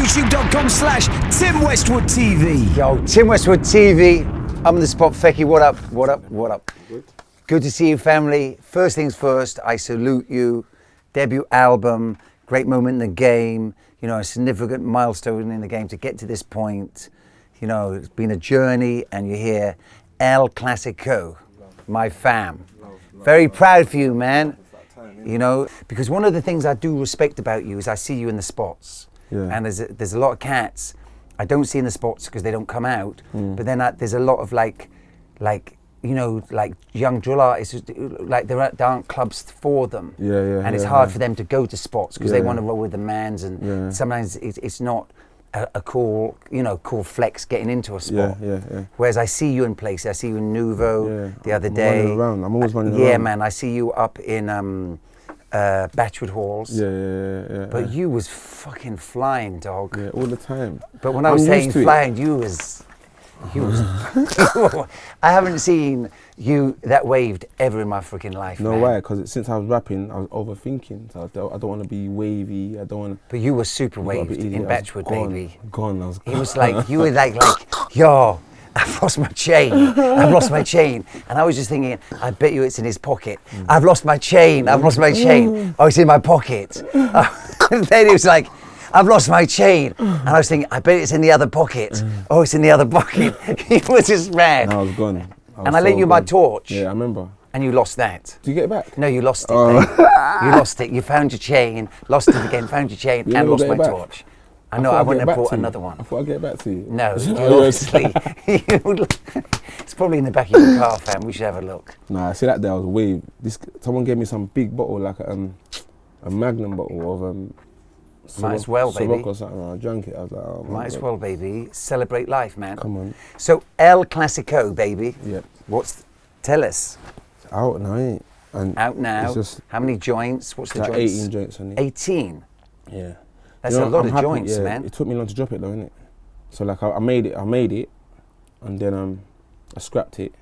YouTube.com/Tim Westwood TV. Yo, Tim Westwood TV. I'm on the spot. Fekky, what up? What up? What up? Good to see you, family. First things first, I salute you. Debut album, great moment in the game. You know, a significant milestone in the game to get to this point. You know, it's been a journey, and you're here. El Clasico, my fam. Very proud for you, man. You know, because one of the things I do respect about you is I see you in the spots. Yeah. And there's a lot of cats I don't see in the spots because they don't come out. But then there's a lot of like you know, like young drill artists, like there aren't clubs for them. And it's hard for them to go to spots because they want to roll with the mans, and sometimes it's not a cool, you know, cool flex getting into a spot. Whereas I see you in places. I see you in Nouveau the other day. Running around. I'm always running around. Yeah, man. I see you up in Westwood halls. But you was fucking flying, dog. Yeah, all the time. But when I was saying flying, you was I haven't seen you that waved ever in my freaking life. No, man. why? Because since I was rapping, I was overthinking. So I don't want to be wavy. I don't want. But you were super waved in Westwood, baby. Gone. I was. It was like you were like, yo, I've lost my chain. I've lost my chain. And I was just thinking, I bet you it's in his pocket. I've lost my chain. I've lost my chain. Oh, it's in my pocket. And then he was like, I've lost my chain. And I was thinking, I bet it's in the other pocket. Oh, it's in the other pocket. He was just mad. And I was gone. I lent you my torch. Yeah, I remember. And you lost that. Did you get it back? No, you lost it. You lost it. You found your chain, lost it again, found your chain, and lost my torch. I know, I wouldn't have brought another one. I thought I'd get it back to you. No, obviously. It's probably in the back of your car, fam. We should have a look. Nah, see that day I was waved. Someone gave me some big bottle, like a Magnum bottle of Might as well, baby. Ciroc or something. I drank it. I was like, oh, might as well, baby. Celebrate life, man. Come on. So El Clasico, baby. Yep. Tell us. It's out now, ain't it? And out now. Just, how many joints? What's the like joints? 18 joints on it. 18. Yeah. That's a lot of joints, man. It took me long to drop it though, innit? So like I made it, and then I scrapped it,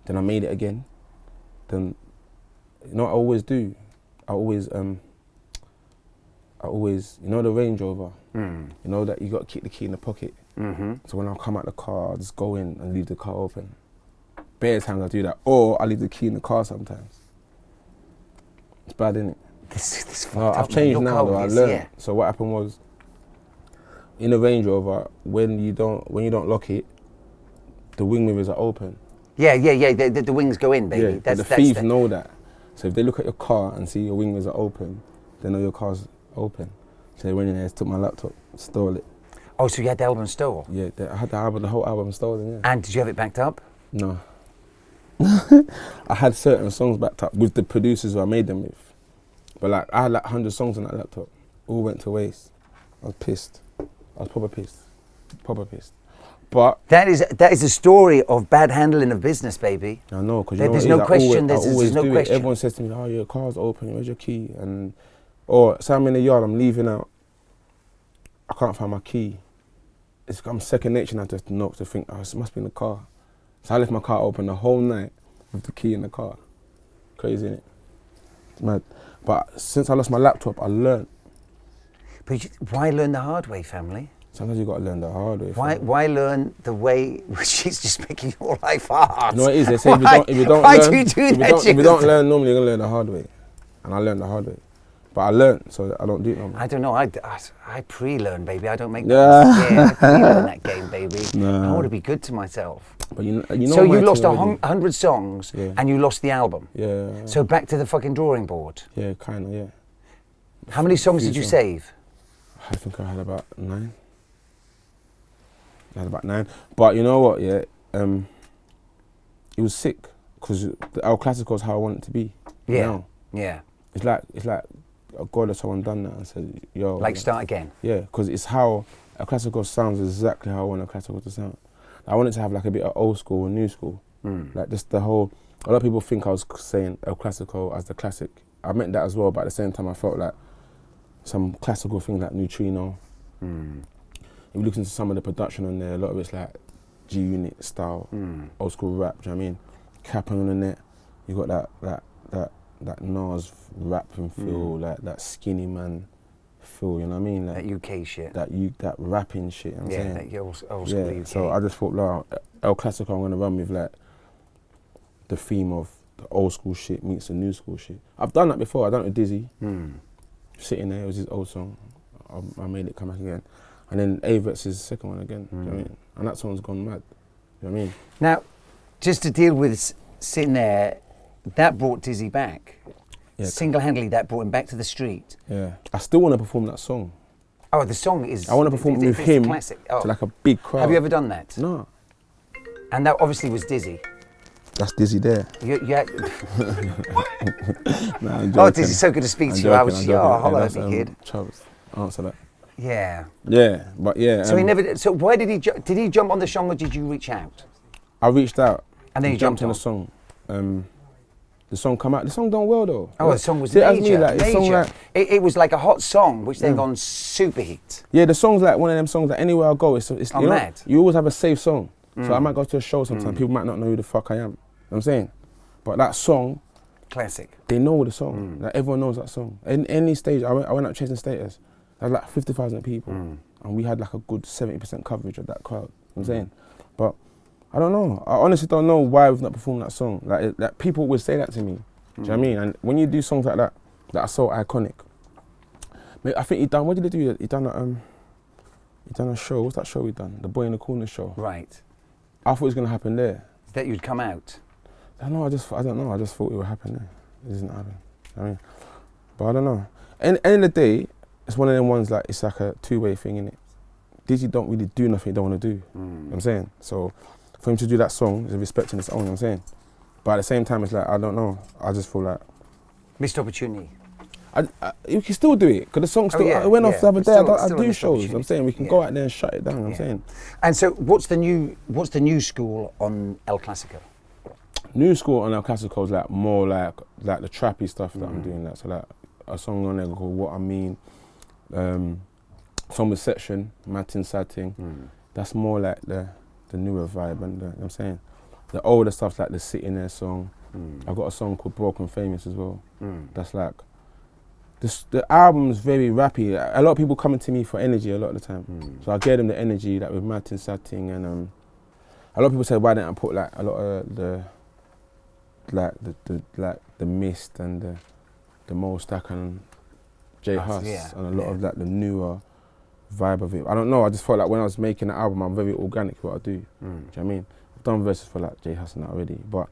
then I made it again. Then, you know what I always do? I always, you know the Range Rover? You know that you got to keep the key in the pocket? So when I come out the car, I just go in and leave the car open. Bare times I do that, or I leave the key in the car sometimes. It's bad, innit? This no, I've changed now though, I learned. Yeah. So what happened was, in a Range Rover, when you don't lock it, the wing mirrors are open. Yeah, the wings go in, baby. Yeah, the thieves know that. So if they look at your car and see your wing mirrors are open, they know your car's open. So they went in there, took my laptop, stole it. Oh, so you had the album stolen? Yeah, I had the whole album stolen, yeah. And did you have it backed up? No. I had certain songs backed up with the producers who I made them with. But like, I had like 100 songs on that laptop. All went to waste. I was pissed. I was proper pissed. But that is a story of bad handling of business, baby. I know, because there's no question. There's no question. Everyone says to me, "Oh, your car's open. Where's your key?" Or say I'm in the yard, I'm leaving out. I can't find my key. I'm second nature now to knock to think, oh, it must be in the car. So I left my car open the whole night with the key in the car. Crazy, innit? It's mad. But since I lost my laptop, I learned. But why learn the hard way, family? Sometimes you got to learn the hard way. Why learn the way which is just making your life hard? You know what it is? They say if you don't learn normally, you're going to learn the hard way. And I learned the hard way. But I learned, so I don't do it no more. I don't know. I pre-learn, baby. I don't make that. Yeah, I pre-learn that game, baby. I want to be good to myself. But you know so you lost 100 songs and you lost the album. Yeah. So back to the fucking drawing board. Yeah, kind of. Yeah. How many songs did you save? I think I had about 9. But you know what? Yeah. It was sick because the El Clasico is how I want it to be. Yeah. Now. Yeah. It's like God has someone done that and said, yo. Like start again. Yeah, because it's how a classical sounds exactly how I want a classical to sound. I want it to have like a bit of old school and new school. Like just the whole, a lot of people think I was saying El Clasico as the classic. I meant that as well, but at the same time I felt like some classical things like Neutrino. If you look into some of the production on there, a lot of it's like G-Unit style, old school rap, do you know what I mean? Capping on the net, you got that Nas rap and feel, like that Skinny Man feel, you know what I mean? Like, that UK shit. that rapping shit, you know what I'm saying? That old school UK. So I just thought, like, El Clasico, I'm gonna run with like the theme of the old school shit meets the new school shit. I've done that before. I done it with Dizzee. Sitting there, it was his old song. I made it come back again. And then Avex is the second one again. You know what I mean? And that song's gone mad. You know what I mean? Now, just to deal with sitting there, that brought Dizzee back. Yeah. Single-handedly, that brought him back to the street. Yeah. I still want to perform that song. Oh, the song is... I want to perform with him classic. Oh. to like a big crowd. Have you ever done that? No. And that obviously was Dizzee. That's Dizzee there. Nah, I'm joking. Oh, Dizzee's so good to speak to you. I was, hello, kid. Charles, answer that. Yeah. Yeah, but yeah. So he never. So why did he? Did he jump on the song or did you reach out? I reached out. And then he jumped on on the song. The song come out. The song done well though. Oh, the song was See, major. as me, like, the song, like, it was like a hot song, which then gone super hit. Yeah, the song's like one of them songs that anywhere I go, it's Oh, you know, mad. you always have a safe song. So I might go to a show sometimes. People might not know who the fuck I am. You know what I'm saying, but that song, Classic. they know the song. Like everyone knows that song. In any stage, I went out chasing status. There was like 50,000 people, and we had like a good 70% coverage of that crowd. You know what I'm saying, but I don't know. I honestly don't know why we've not performed that song. Like people always say that to me. Do you know what I mean? And when you do songs like that are so iconic, I think he done. What did he do? He done a show. What's that show he done? The Boy in the Corner show. Right. I thought it was gonna happen there. That you'd come out. I don't know. I just thought it would happen there. It doesn't happen. I mean, but I don't know. End of the day, it's one of them ones like it's like a two-way thing, innit? Dizzee don't really do nothing he don't want to do. You know what I'm saying? So for him to do that song is a respect in its own. You know what I'm saying? But at the same time, it's like I don't know. I just feel like Missed opportunity. you can still do it because the song still. I went off the other day. I do shows. I'm saying we can go out there and shut it down. I'm saying. And so, what's the new school on El Clasico? New school on El Clasico is like more like the trappy stuff that I'm doing. Like, so like a song on there called What I Mean, song with Section, Matin Sating. That's more like the newer vibe, and you know what I'm saying. The older stuff's like the Sitting There song. I've got a song called Broken Famous as well. That's like the album's very rappy. A lot of people coming to me for energy a lot of the time. So I gave them the energy like with Matin Sating, and a lot of people say why didn't I put like a lot of the Mist and the Mo Stack and J Hus and a lot of like the newer vibe of it. I don't know, I just felt like when I was making the album I'm very organic with what I do. Do you know what I mean? I've done verses for like J Hus and that already, but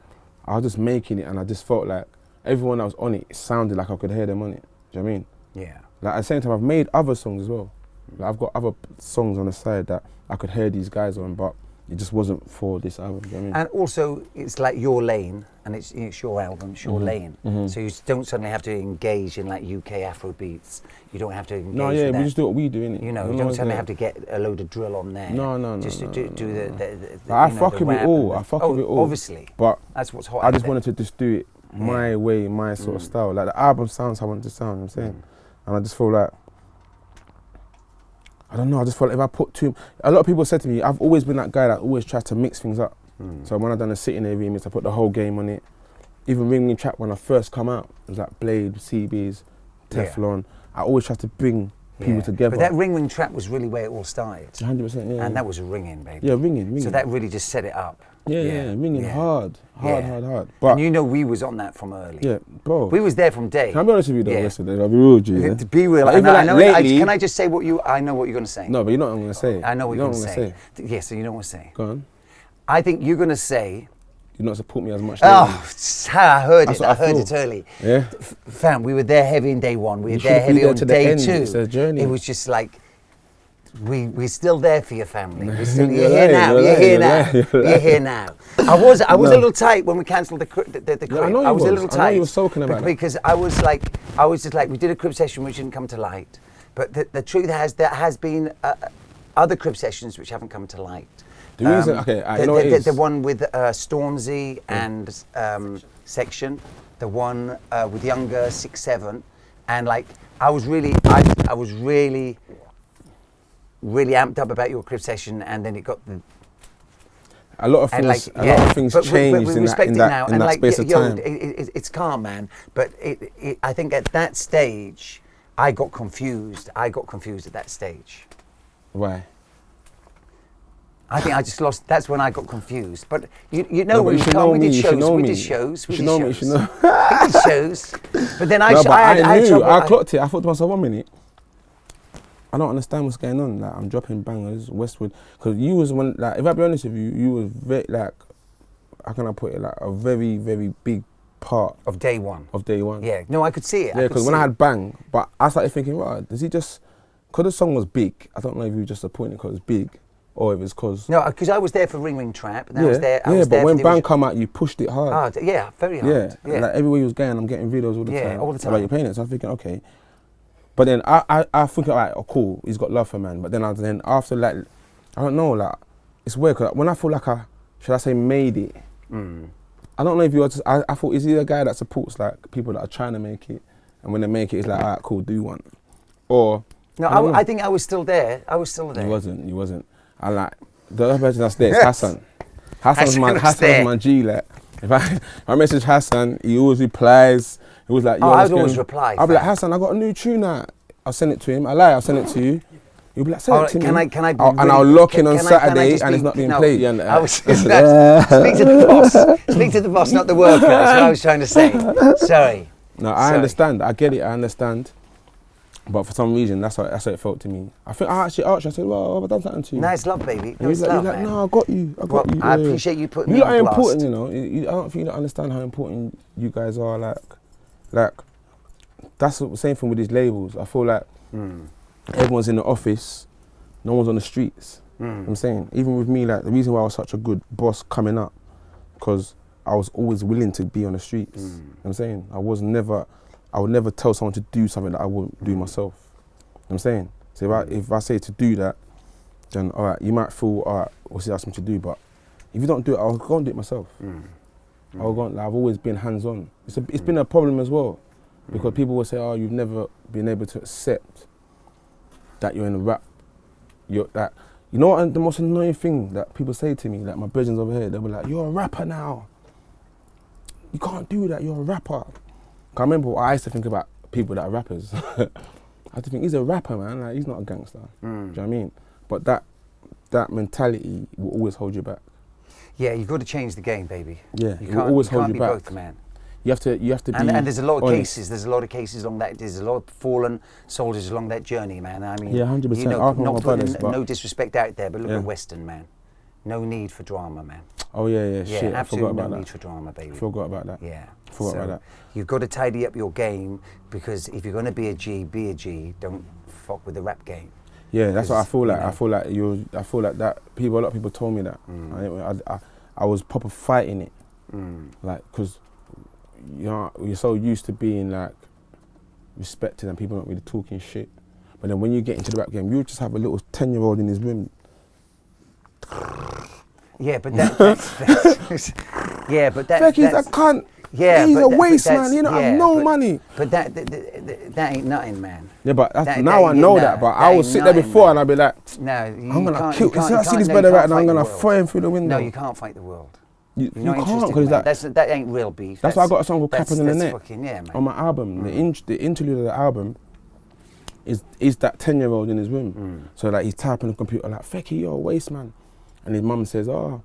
I was just making it and I just felt like everyone that was on it sounded like I could hear them on it. Do you know what I mean? Yeah. Like at the same time I've made other songs as well. Like I've got other songs on the side that I could hear these guys on, but it just wasn't for this album. Do you know what I mean? And also, it's like your lane, and it's your album, it's your lane. So you don't suddenly have to engage in like UK Afro beats. You don't have to engage. No, yeah, with we that. just do what we do, innit? You know, you don't suddenly have to get a load of drill on there. No. Just to do the I fuck with it all. I fuck with it all. Obviously, but that's what's hot. I just wanted to just do it my way, my sort of style. Like the album sounds how I want it to sound. You know what I'm saying, and I just feel like. I don't know, I just felt like if I put a lot of people said to me, I've always been that guy that always tries to mix things up. So when I done a Sitting There remix, I put the whole game on it. Even Ring Ring Trap, when I first come out, it was like Blade, CBs, Teflon. I always try to bring people together. But that Ring Ring Trap was really where it all started. 100%, yeah. And that was ringing, baby. Yeah, ringing. So that really just set it up. Yeah, ringing hard. But and you know we was on that from early. Yeah, bro. We was there from day. Can I be honest with you though, yesterday? I'll be real with you. To be real. Like, I know, lately, can I just say I know what you're going to say. No, but you know what I'm going to say. I know what you're going to say. Yeah, so you know what I'm saying. Go on. I think you're going to say... You're not support me as much. Oh, I heard it. I heard it early. Yeah. Fam, we were there heavy in day one. We were there heavy on day two. It's a journey. It was just like... We're still there for your family. You're here now. You're here now. You're here now. I was a little tight when we cancelled the crib. I was a little tight. I know you were soaking about that. Because I was just like, we did a crib session which didn't come to light. But the truth there has been other crib sessions which haven't come to light. The reason, I know it is. The one with Stormzy and Section, the one with Younger 6-7, and like I was really amped up about your crib session, and then it got the. A lot of things, changed in that space of time. It's calm, man. But I think at that stage, I got confused. I got confused at that stage. Why? I think I just lost. That's when I got confused. But you know, No, but when you should know we me. did You shows. should know We me. did shows. We You should did know me. You shows. should know. We did shows. But then I No, but had I trouble. I clocked it. I thought to myself, 1 minute. I don't understand what's going on. Like, I'm dropping bangers, Westwood. Because you was one, like, if I be honest with you, you was very, like, how can I put it, like, a very, very big part of day one. of day one. Yeah. No, I could see it. Yeah, because when I had Bang, but I started thinking, right, does he just, because the song was big, I don't know if he was just appointed because it was big, or if it's because... No, because I was there for Ring Ring Trap, and I was there. But when Bang come out, you pushed it hard. Hard, yeah, very hard. Yeah, like everywhere you was going, I'm getting videos all the time. Yeah, all the time. About you playing it, so I'm thinking, okay. But then I think, all right, oh, cool, he's got love for man. But then after, like, I don't know, like, it's weird, because when I feel like should I say made it, I don't know if you are just, I thought, is he a guy that supports, like, people that are trying to make it, and when they make it, it's like, all right, cool, do one. Or... No, I think I was still there. I was still there. You wasn't. I like, the other person that's there is Hassan. Hassan's my G, like, if I message Hassan, he always replies. He was like, yo, I would always reply. I'll be like, Hassan, I got a new tune out. I'll send it to him. I'll send it to you. You'll be like, send it to me. Can I and I'll lock in on Saturday and it's not being played. Speak to the boss. Speak to the boss, not the worker. That's what I was trying to say. Sorry. No, I understand. I get it. I understand. But for some reason, that's how it felt to me. I think I actually asked you, I said, well, have I done something to you? No, it's love, baby. No, he's it's like, love, man. no, I got you. I got you. I appreciate you putting me You on are blast. important, you know. I don't think you don't understand how important you guys are. Like that's the same thing with these labels. I feel like everyone's in the office, no one's on the streets. I'm saying, even with me, like the reason why I was such a good boss coming up, because I was always willing to be on the streets. I'm saying, I would never tell someone to do something that I wouldn't do myself. I'm saying, so if I say to do that, then all right, you might feel, all right, what's he asking me to do? But if you don't do it, I'll go and do it myself. I've always been hands-on. It's been a problem as well, because people will say, oh, you've never been able to accept that you're in a rap. You know what, the most annoying thing that people say to me, like my brethren over here, they'll be like, you're a rapper now. You can't do that, you're a rapper. I remember what I used to think about people that are rappers. I had to think, he's a rapper, man, like, he's not a gangster. Do you know what I mean? But that mentality will always hold you back. Yeah, you've got to change the game, baby. Yeah, it will always hold you back. Can't be both, man. You have to be and there's a lot of honest. cases. There's a lot of cases along that. There's a lot of fallen soldiers along that journey, man. I mean, yeah, 100%. You know, not putting brothers, no disrespect out there, but look at Western, man. No need for drama, man. Oh yeah, shit. I forgot absolutely about no that. need for drama, baby. Forgot about that. Yeah. Forgot about that. You've got to tidy up your game, because if you're going to be a G, be a G. Don't fuck with the rap game. Yeah, that's what I feel like. You know, I feel like that. A lot of people told me that. I was proper fighting it, like, because you know you're so used to being like respected and people not really talking shit. But then when you get into the rap game, you just have a little 10-year-old in his room. Yeah, but that's yeah, but Fekky's a cunt. Yeah, he's a waste man. You know, I have no money. But that ain't nothing, man. Yeah, but now I know that. But I would sit there before and I'd be like, no, I'm gonna kill. I see this brother right now. I'm gonna throw him through the window. No, you can't fight the world. You can't, because that ain't real beef. That's why I got a song called Capping in the Net fucking, yeah, man. on my album. The interlude of the album is that 10-year-old in his room. So like he's typing on the computer like, Fekky, you're a waste man. And his mum says, oh,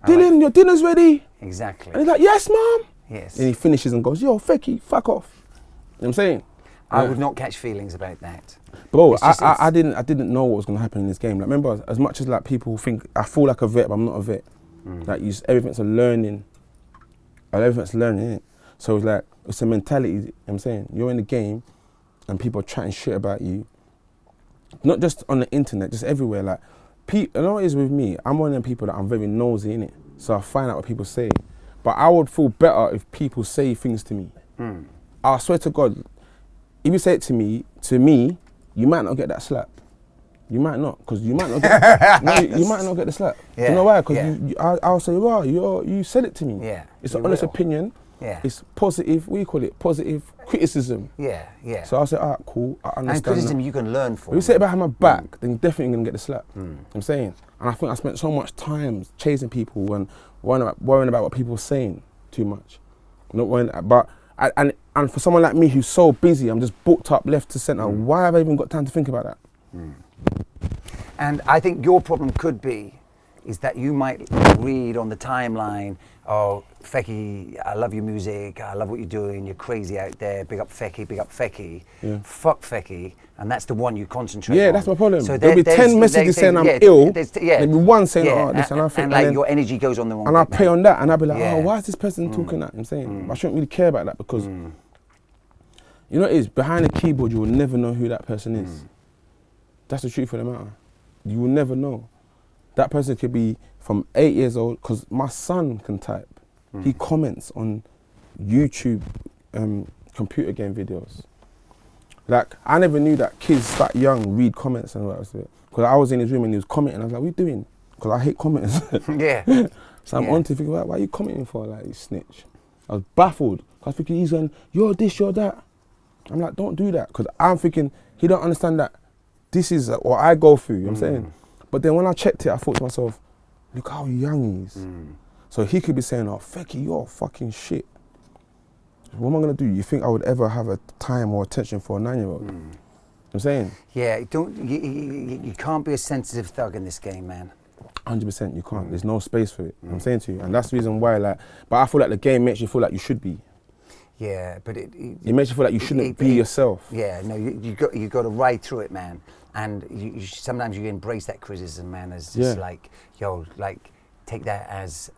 Dylan, your dinner's ready. Exactly. And he's like, yes, mum. Yes. And he finishes and goes, yo, Fekky, fuck off. You know what I'm saying? I would not catch feelings about that. Bro, I didn't know what was going to happen in this game. Like, remember, as much as like people think, I feel like a vet, but I'm not a vet. Like, everything's a learning. Everything's learning, innit? So it's like, it's a mentality, you know what I'm saying? You're in the game and people are chatting shit about you. Not just on the internet, just everywhere. Like, you know what it is with me? I'm one of them people that I'm very nosy, innit? So I find out what people say. But I would feel better if people say things to me. I swear to God, if you say it to me, you might not get that slap. You might not, because you might not get you might not get the slap. Yeah. You know why? Because I'll say, wow, you said it to me. Yeah. It's an honest opinion. Yeah. It's positive, what do you call it? Positive criticism. Yeah, yeah. So I'll say, all right, cool, I understand. And criticism you can learn from. If you say it behind my back, then you're definitely going to get the slap. I'm saying. And I think I spent so much time chasing people and worrying about what people are saying too much. Not worrying, but And for someone like me who's so busy, I'm just booked up left to centre. Why have I even got time to think about that? And I think your problem could be is that you might read on the timeline, oh, Fekky, I love your music, I love what you're doing, you're crazy out there, big up Fekky. Yeah. Fuck Fekky, and that's the one you concentrate on. Yeah, that's my problem. So there'll be 10 messages saying I'm ill, there'll be one saying, oh, this, and I think... And like your energy goes on the wrong and I pay on that, and I'll be like, Yeah. oh, why is this person talking that? I'm saying, I shouldn't really care about that because, you know what it is, behind the keyboard, you will never know who that person is. That's the truth of the matter. You will never know. That person could be from 8 years old, because my son can type. He comments on YouTube computer game videos. Like, I never knew that kids that young read comments and all that stuff. Because I was in his room and he was commenting, I was like, what are you doing? Because I hate comments. Yeah. So I'm on to think about, why are you commenting for, like, you snitch? I was baffled. I was thinking, he's going, you're this, you're that. I'm like, don't do that. Because I'm thinking, he don't understand that this is what I go through, you know what I'm saying? But then when I checked it, I thought to myself, look how young he is. So he could be saying, oh, Fekky, you're fucking shit. What am I going to do? You think I would ever have a time or attention for a 9-year-old? You know what I'm saying? Yeah, you can't be a sensitive thug in this game, man. 100%, you can't. There's no space for it. You know what I'm saying to you. And that's the reason why, like, but I feel like the game makes you feel like you should be. Yeah, but it makes you feel like you shouldn't be yourself. Yeah, no, you got to ride through it, man. And sometimes you embrace that criticism, man, as just like, yo, like, take that as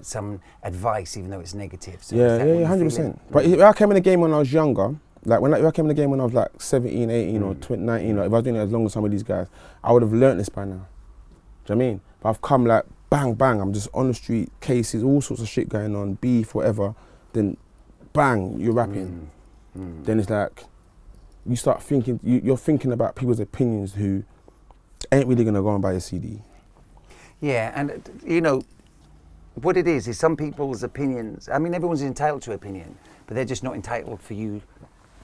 some advice, even though it's negative. So yeah, 100%. But if I came in the game when I was younger, like if I came in the game when I was like 17, 18 or 20, 19, like if I was doing it as long as some of these guys, I would have learnt this by now. Do you know what I mean? But I've come like, bang, bang, I'm just on the street, cases, all sorts of shit going on, beef, whatever, then bang, you're rapping. Then it's like, you start thinking, you're thinking about people's opinions who ain't really gonna go and buy a CD. Yeah, and you know, what it is some people's opinions, I mean, everyone's entitled to opinion, but they're just not entitled for you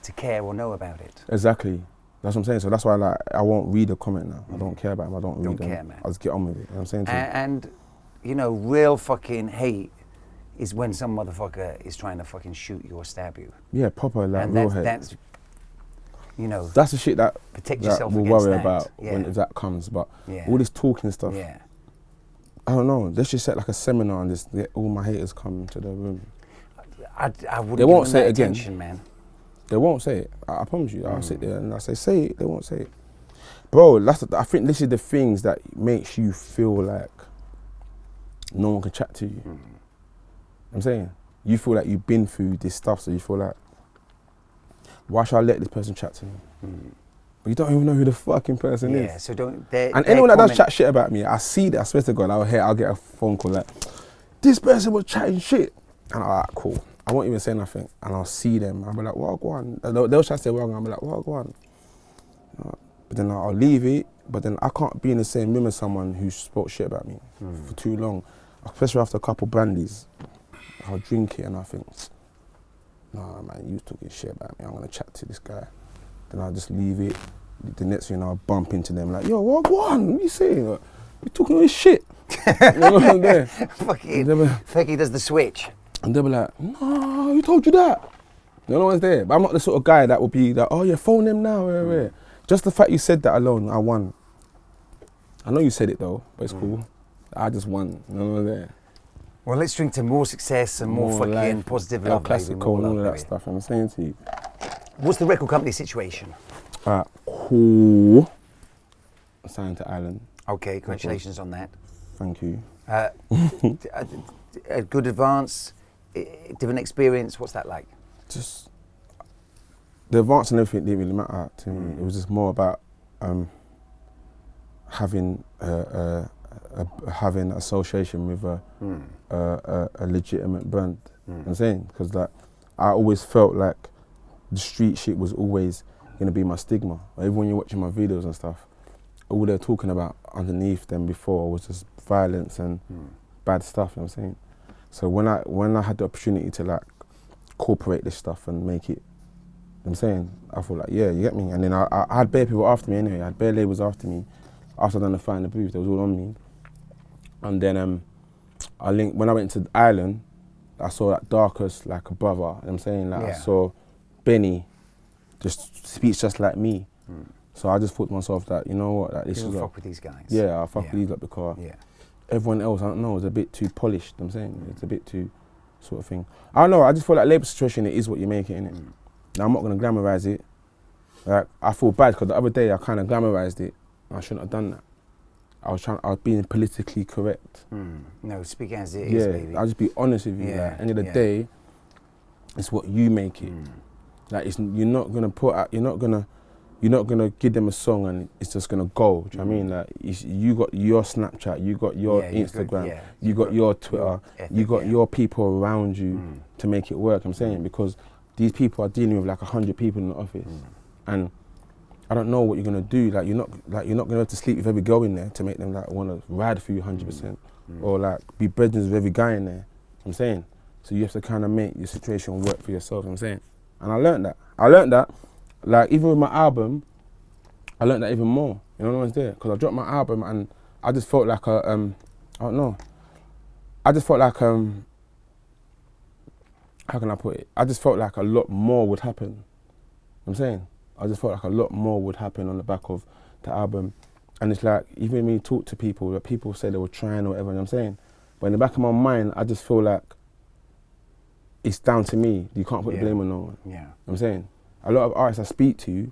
to care or know about it. Exactly. That's what I'm saying. So that's why like, I won't read a comment now. I don't care about them. I don't read them. Care, man. I'll just get on with it. You know what I'm saying to you? And, you know, real fucking hate is when some motherfucker is trying to fucking shoot you or stab you. Yeah, proper, like, and real hate. That's, you know... That's the shit that, protect that yourself we'll against worry that. about if that comes. But all this talking stuff, I don't know. Let's just set like a seminar and just get all my haters come to the room. I wouldn't they won't say it again. Attention, man. They won't say it. I promise you. I'll sit there and I say it. They won't say it. Bro, I think this is the things that makes you feel like no one can chat to you. I'm saying, you feel like you've been through this stuff, so you feel like, why should I let this person chat to me? But you don't even know who the fucking person is. Yeah, so don't... And anyone that does chat shit about me, I see that, I swear to God, I'll get a phone call like, this person was chatting shit. And I'm like, cool. I won't even say nothing. And I'll see them. I'll be like, well, go on. They'll try to say, well, I'll be like, well, go on. But then I'll leave it. But then I can't be in the same room as someone who spoke shit about me for too long. Especially after a couple brandies. I'll drink it and I think, nah, man, you was talking shit about me. I'm going to chat to this guy. Then I'll just leave it. The next thing I'll bump into them like, yo, what, go on? What are you saying? You're talking all this shit. You know what I'm there? Fekky does the switch. And they'll be like, no, who told you that? No one's there. But I'm not the sort of guy that will be like, oh yeah, phone them now. Where. Just the fact you said that alone, I won. I know you said it though, but it's cool. I just won. No one's there. Well, let's drink to more success and more fucking life, positive love. Clasico and all of that stuff, I'm saying to you. What's the record company situation? Cool. Signed to Island. Okay, congratulations on that. Thank you. A good advance, different experience, what's that like? Just, the advance and everything didn't really matter to me. It was just more about having having association with a legitimate brand. You know what I'm saying? Because like, I always felt like the street shit was always gonna be my stigma. Like, even when you're watching my videos and stuff, all they're talking about underneath them before was just violence and bad stuff, you know what I'm saying? So when I had the opportunity to like incorporate this stuff and make it, you know what I'm saying, I thought like, yeah, you get me? And then I had bare people after me anyway, I had bare labels after me. After I done the Find the Booth, they was all on me. And then I linked, when I went to Ireland, I saw like Darkest like a brother. You know what I'm saying? Like I Yeah. saw Benny just speaks just like me. So I just thought to myself that, you know what, like this You is don't a, fuck with these guys. yeah, I fuck Yeah. with these lot because Yeah. everyone else, I don't know, is a bit too polished. You know what I'm saying? It's a bit too sort of thing. I don't know, I just feel like label situation, it is what you make it, innit? Now I'm not gonna glamorize it. Like I feel bad because the other day I kind of glamorized it. I shouldn't have done that. I was being politically correct. No, speak as it is, baby. I'll just be honest with you. Yeah, Like, end of the yeah. day, it's what you make it. Like you're not gonna put out, you're not gonna give them a song and it's just gonna go. Do you know what I mean? Like you got your Snapchat, you got your Yeah, Instagram, you you got your Twitter, ethic, you got yeah. your people around you to make it work. I'm saying because these people are dealing with like 100 people in the office, and I don't know what you're gonna do. Like you're not gonna have to sleep with every girl in there to make them like want to ride for you 100%, or like be brethren with every guy in there. I'm saying, so you have to kind of make your situation work for yourself. I'm saying, and I learned that. Like even with my album, I learned that even more. You know what I was there because I dropped my album and I just felt like I don't know. I just felt like how can I put it? I just felt like a lot more would happen. You know what I'm saying? I just felt like a lot more would happen on the back of the album. And it's like, even when you talk to people, that people say they were trying or whatever, you know what I'm saying? But in the back of my mind, I just feel like it's down to me. You can't put the blame on no one. Yeah. You know what I'm saying? A lot of artists I speak to,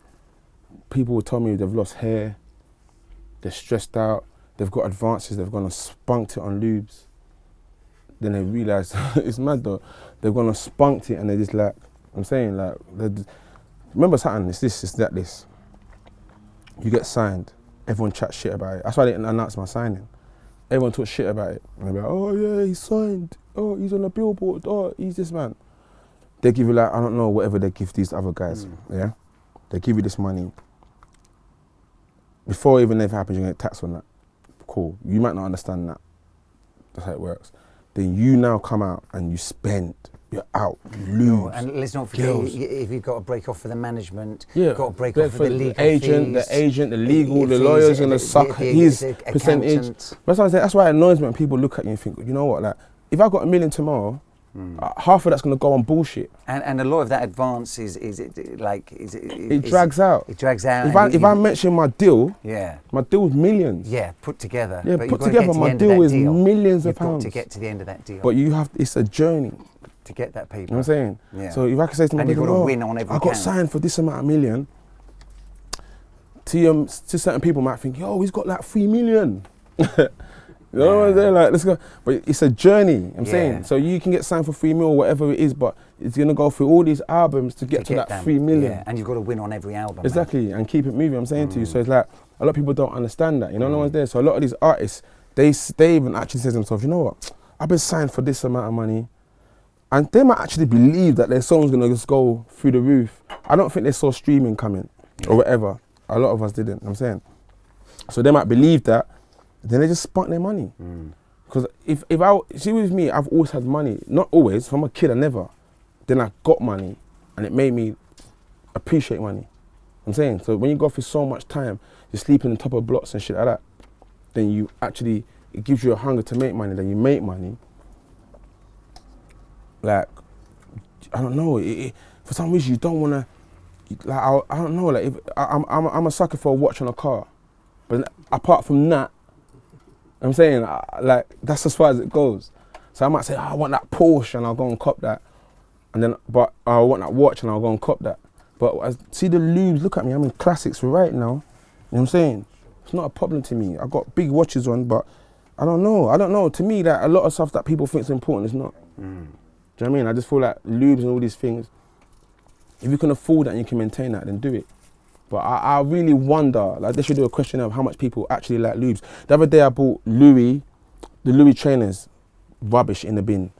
people will tell me they've lost hair, they're stressed out, they've got advances, they've gone and spunked it on lubes. Then they realise, it's mad though, they've gone and spunked it and they're just like, I'm saying like, remember something, it's this, it's that, this. You get signed, everyone chats shit about it. That's why I didn't announce my signing. Everyone talks shit about it. And they're like, oh yeah, he's signed. Oh, he's on a billboard. Oh, he's this man. They give you like, I don't know, whatever they give these other guys, yeah? They give you this money. Before even if it happens, you get taxed on that. Cool, you might not understand that. That's how it works. Then you now come out and you spend, you're out, you lose. And let's not forget, if you've got to break off for the management, Yeah, you've got to break off for the legal agent, fees. the legal, the fees, lawyers and the sucker, his percentage. accountant. That's why it annoys me when people look at you and think, you know what, like, if I got $1 million tomorrow, half of that's gonna go on bullshit. And a lot of that advance is It drags out. It drags out. If I mention my deal's millions. Yeah, put together. Yeah, but put you've got to together, get to my the end of deal that is millions of You've got pounds. to get to the end of that deal. But it's a journey. To get that paper. You know what I'm saying? Yeah. So if I can say to my And you've people, got to win on every I got count. signed for this amount of million, to certain people might think, yo, he's got like 3 million. You know what I'm saying? Like, let's go. But it's a journey, I'm saying. So you can get signed for 3 mil or whatever it is, but it's gonna go through all these albums to get to that 3 million. Yeah, and you've got to win on every album. Exactly, and keep it moving, I'm saying to you. So it's like, a lot of people don't understand that, you know, no one's there. So a lot of these artists, they even actually say to themselves, you know what, I've been signed for this amount of money, and they might actually believe that their song's gonna just go through the roof. I don't think they saw streaming coming, or whatever. A lot of us didn't, I'm saying. So they might believe that, then they just spunk their money. Because if I, see with me, I've always had money. Not always, from a kid I never. Then I got money and it made me appreciate money. I'm saying, so when you go through so much time, you're sleeping on top of blocks and shit like that, then you actually, it gives you a hunger to make money, then you make money. Like, I don't know, for some reason you don't wanna, like, I don't know, like, if, I'm a sucker for a watch on a car. But apart from that, I'm saying, like, that's as far as it goes. So I might say, oh, I want that Porsche and I'll go and cop that. And then, but I want that watch and I'll go and cop that. But I see the lubes, look at me, I'm in Classics right now. You know what I'm saying? It's not a problem to me. I got big watches on, but I don't know. To me, that a lot of stuff that people think is important is not. Do you know what I mean? I just feel like lubes and all these things, if you can afford that and you can maintain that, then do it. But I really wonder, like, they should do a question of how much people actually like lubes. The other day I bought the Louis trainers, rubbish in the bin.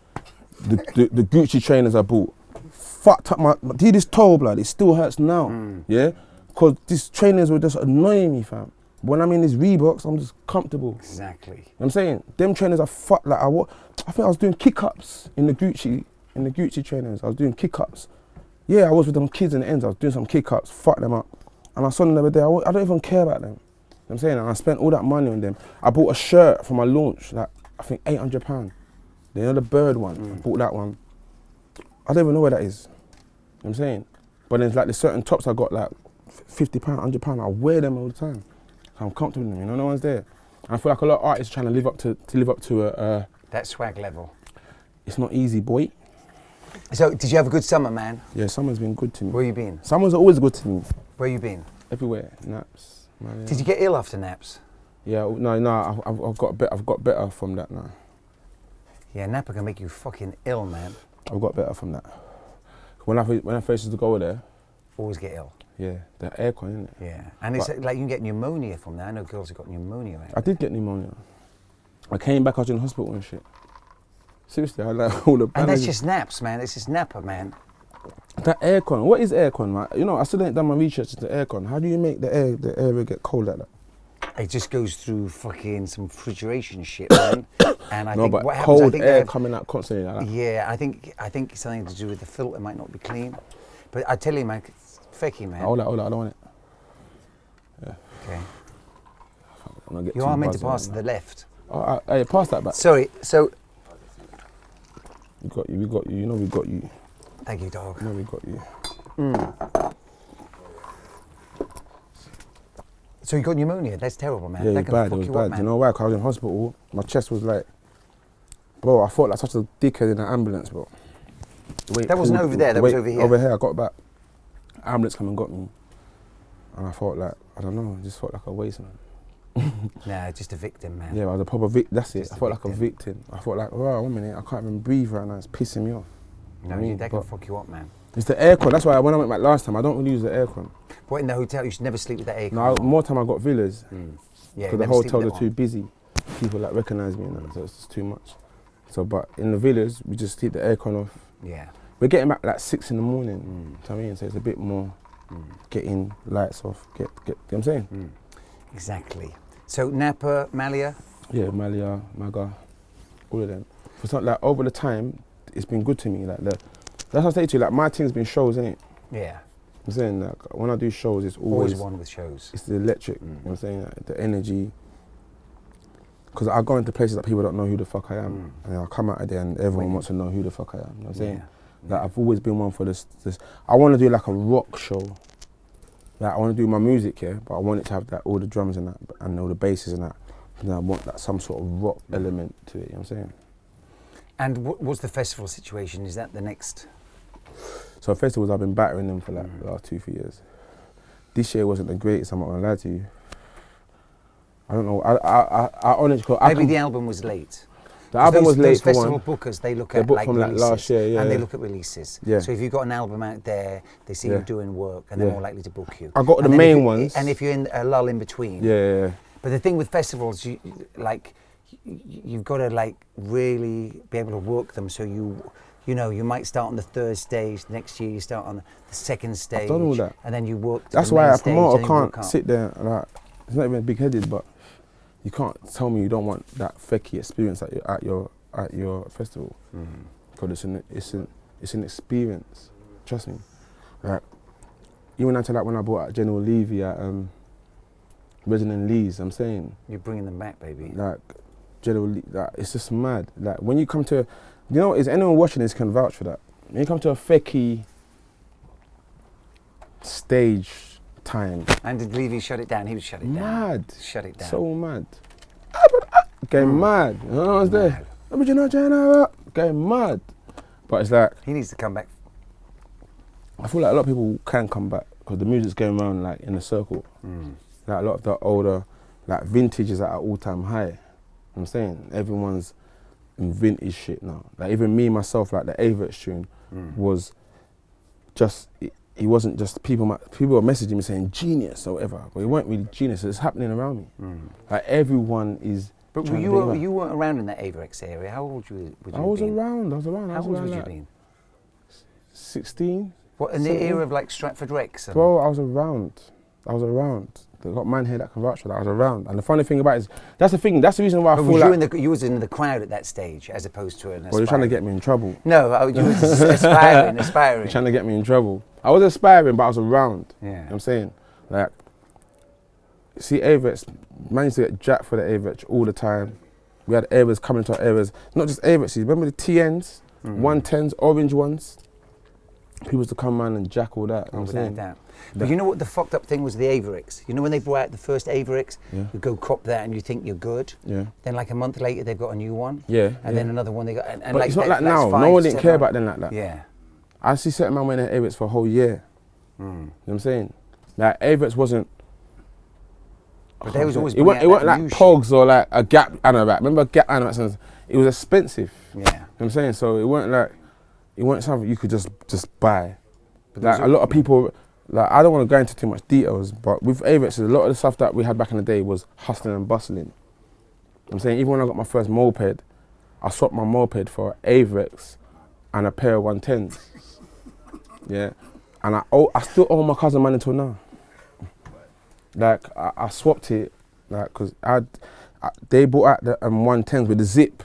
The Gucci trainers I bought, fucked up my, see this toe, blood, it still hurts now, yeah? Because these trainers were just annoying me, fam. When I'm in these Reeboks, I'm just comfortable. Exactly. You know what I'm saying? Them trainers are fucked, like, I think I was doing kick-ups in the Gucci trainers. I was doing kick-ups. Yeah, I was with them kids in the ends, I was doing some kick-ups, fuck them up. And I saw them the other day, I don't even care about them. You know what I'm saying? And I spent all that money on them. I bought a shirt for my launch, like, I think £800. You know the bird one? I bought that one. I don't even know where that is. You know what I'm saying? But there's like the certain tops I got like £50, £100. I wear them all the time. So I'm comfortable in them, you know, no one's there. And I feel like a lot of artists are trying to live up to a that swag level. It's not easy, boy. So, did you have a good summer, man? Yeah, summer's been good to me. Where you been? Summer's always good to me. Where you been? Everywhere, naps. Man, yeah. Did you get ill after naps? Yeah, no, I've got better from that now. Yeah, Napa can make you fucking ill, man. I've got better from that. When I first used to go there, always get ill. Yeah, the aircon, isn't it? Yeah, and it's like you can get pneumonia from that. I know girls have got pneumonia. Right? I did get pneumonia. I came back, I was in hospital and shit. Seriously, I had like all the. And that's just naps, man. It's just Napa, man. That aircon, what is aircon, man? You know, I still ain't done my research into aircon. How do you make the air get cold like that? It just goes through fucking some refrigeration shit, man. And I think but what happens, cold air coming out constantly like that. Yeah, I think it's something to do with the filter might not be clean. But I tell you, man, it's Fekky, man. Hold on, I don't want it. Yeah. Okay. You are meant to pass to the left. Oh, hey, pass that back. Sorry, so. We got you, you know we got you. Thank you, dog. You know we got you. So you got pneumonia? That's terrible, man. Yeah, that it was bad. Man. You know why? Because I was in hospital, my chest was like, bro, I felt like such a dickhead in an ambulance, bro. That wasn't over there, that was over here. Over here, I got back. Ambulance came and got me. And I felt like, I don't know, I just felt like a waste, man. Nah, just a victim, man. Yeah, I was a proper victim, that's Just it. I felt like a victim. I felt like, oh, 1 minute, I can't even breathe right now, it's pissing me off. No, that can fuck you up, man. It's the aircon, that's why when I went back last time, I don't really use the aircon. What, in the hotel, you should never sleep with that aircon? No, more time I got villas. Yeah, because the hotels are too busy. People like recognise me and that, so it's just too much. So, but in the villas, we just keep the aircon off. Yeah. We're getting back like 6 in the morning. Do you know what I mean? So it's a bit more getting lights off. You know what I'm saying? Exactly. So Napa, Malia? Yeah, Malia, Maga, all of them. For something like over the time, it's been good to me. Like that's what I say to you. Like my thing's been shows, innit? Yeah. I'm saying like when I do shows, it's Always always one with shows. It's the electric. You know what I'm saying? Like, the energy. Because I go into places that people don't know who the fuck I am, and I come out of there and everyone wants to know who the fuck I am. You know what I'm saying? Like I've always been one for this. I want to do like a rock show. Like I want to do my music here, but I want it to have that all the drums and that, and all the basses and that. And I want that some sort of rock element to it. You know what I'm saying? And what's the festival situation? Is that the next? So festivals, I've been battering them for like the last 2-3 years. This year wasn't the greatest. I'm not gonna lie to you. I don't know. I honestly. Maybe the album was late. The album was late those for festival one. bookers, they look They at book like from releases, like last year, yeah, and they yeah. look at releases. Yeah. So if you've got an album out there, they see you doing work, and they're more likely to book you. I got and the then main ones. And if you're in a lull in between. Yeah. But the thing with festivals, you've got to like really be able to work them. So you know, you might start on the 3rd stage. Next year you start on the 2nd stage. I've done all that. And then you work. That's why a promoter can't sit there and like. It's not even big-headed, but you can't tell me you don't want that Fekky experience at your festival. Because it's an experience. Trust me. Like even until like when I bought out General Levy at Resident Lee's, I'm saying. You're bringing them back, baby. Like General Lee, like it's just mad. Like when you come to, you know, is anyone watching this can vouch for that? When you come to a Fekky stage time. And did Levy shut it down? He would shut it down. Mad. Shut it down. So mad. Getting mad. You know what I'm saying? Getting mad. But it's like, he needs to come back. I feel like a lot of people can come back because the music's going around like in a circle. Like a lot of the older, like vintage is at an all-time high. I'm saying everyone's in vintage shit now. Like even me myself, like the Average tune was just. He wasn't just people were messaging me saying genius or whatever, but he weren't really genius. It's happening around me. Like everyone is. But you weren't around in that Averex area. How old would you I was been? around. How old would you been? 16. What in the era of like Stratford Rex? Bro, I was around. They got man here that can vouch for that. I was around. And the funny thing about it is, that's the thing. That's the reason why I feel like you was in the crowd at that stage, as opposed to an aspiring. Well, you're trying to get me in trouble. No, you was aspiring. You're trying to get me in trouble. I was aspiring, but I was around. Yeah. You know what I'm saying? Like, see, Averex, man used to get jacked for the Averex all the time. We had areas coming to our areas, not just areas. Remember the TNs, 110s, orange ones. People used to come around and jack all that. Oh, without doubt. But you know what the fucked up thing was? The Avericks. You know when they brought out the first Avericks, you go cop that and you think you're good. Yeah. Then like a month later they've got a new one. Yeah. And then another one they got. And but like it's not like now. No one didn't care about them like that. Yeah. I see certain man wearing Avericks for a whole year. You know what I'm saying? Like Avericks wasn't. But they was always. It wasn't like Pogs or like a Gap anorak. Remember Gap anoraks? It was expensive. Yeah. You know what I'm saying? So it weren't something you could just buy. But like a lot of people, like I don't want to go into too much details, but with Avericks, a lot of the stuff that we had back in the day was hustling and bustling. I'm saying even when I got my first moped, I swapped my moped for Avericks and a pair of 110s. Yeah, and I still owe my cousin money until now. Like I swapped it, like because they bought out the 110s with the zip.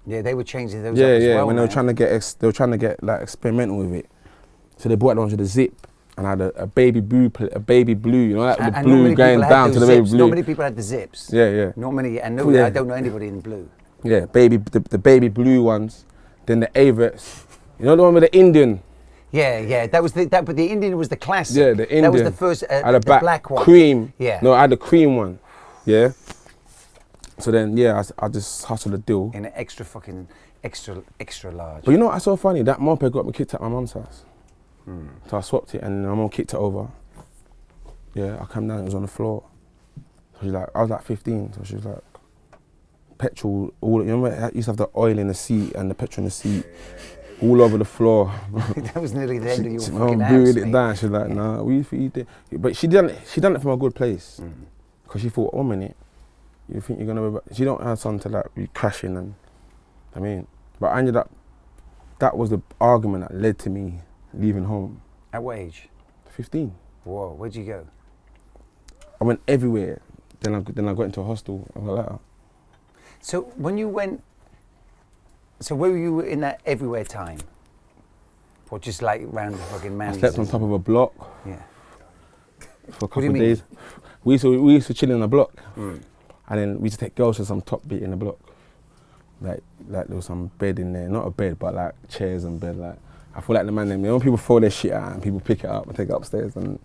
Yeah, they were changing those. Yeah, up as well, when man. they were trying to get like experimental with it. So they bought the ones with the zip, and I had a baby blue, you know, like the blue going down to the baby blue. Not many people had the zips. Yeah, yeah. Not many, and no, I don't know anybody in blue. Yeah, the baby blue ones, then the Avericks. You know the one with the Indian. Yeah, that was but the Indian was the classic. Yeah, the Indian. That was the first, the black one. Cream. Yeah. No, I had the cream one. Yeah. So then, yeah, I just hustled a deal. In an extra large. But you know what's so funny? That moped got me kicked out my mum's house. So I swapped it and my mum kicked it over. Yeah, I came down, it was on the floor. So she's like, I was like 15, so she was like, petrol, you remember I used to have the oil in the seat and the petrol in the seat, all over the floor. That was nearly the end of your fucking house, booed it down, she was like, nah, we eat it. But she done it from a good place. Because she thought, oh, minute, you think you're gonna be, she don't have something to like be crashing and, I mean, but I ended up, that was the argument that led to me leaving home. At what age? 15. Whoa, where'd you go? I went everywhere. Then I got into a hostel. I got later. So when you went, so where were you in that everywhere time? Or just like round the fucking man? I slept on top of a block. Yeah. For a couple of days. We used to chill in a block. And then we used to take girls to some top beat in the block. Like there was some bed in there, not a bed, but like chairs and bed. Like I feel like the man them. You know, people throw their shit out and people pick it up and take it upstairs. And